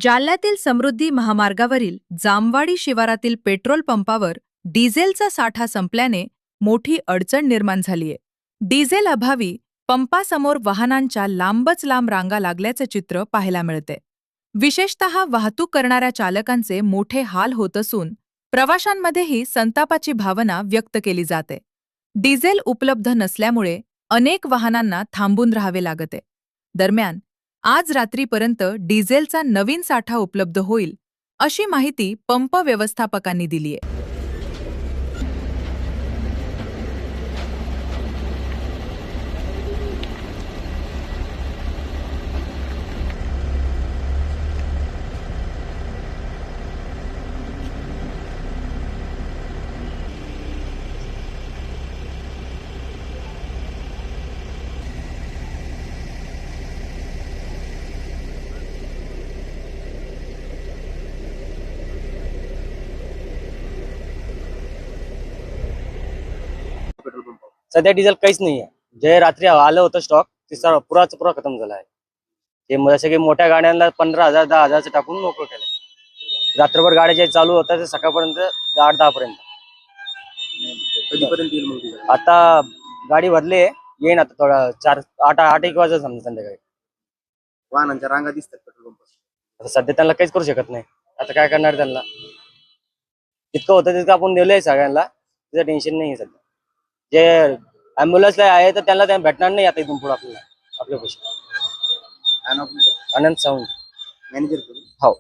जालन्यातील समृद्धी महामार्गावरील जामवाडी शिवारातील पेट्रोल पंपावर डिझेलचा साठा संपल्याने मोठी अडचण निर्माण झालीय. डिझेल अभावी पंपासमोर वाहनांच्या लांबच लांब रांगा लागल्याचे चित्र पाहायला मिळते. विशेषतः वाहतूक करणाऱ्या चालकांचे मोठे हाल होत असून प्रवाशांमध्येही संतापाची भावना व्यक्त केली जाते. डिझेल उपलब्ध नसल्यामुळे अनेक वाहनांना थांबून राहावे लागते. दरम्यान आज रात्रीपर्यंत डिझेलचा नवीन साठा उपलब्ध होईल अशी माहिती पंप व्यवस्थापकांनी दिली आहे. पेट्रोल पंप सध्या डिझेल काहीच नाही आहे. जे रात्री आलं होतं स्टॉक ते पुरा खतम झाला आहे. ते जसे की मोठ्या गाड्यांना 15,000 10,000 टाकून मोकळं केलंय. रात्रभर गाड्या जे चालू होतात ते सकाळपर्यंत 8-10 पर्यंत. कधीपर्यंत येईल मग डिझेल? आता गाडी भरली येईन आता थोडा 8-1 वाजता समजा संध्याकाळी. वाहनांच्या रांगा दिसतात पेट्रोल पंप. आता सध्या त्यांना काहीच करू शकत नाही. आता काय करणार त्यांना? जितकं होतं तितकं आपण दिलंय सगळ्यांना. तिचं टेन्शन नाही सध्या. जे ॲम्ब्युलन्सला आहे तर त्यांना भेटणार नाही आता इथून पुढे आपल्याला आपल्या पैसे. आणि आनंद साऊंड मॅनेजर हो.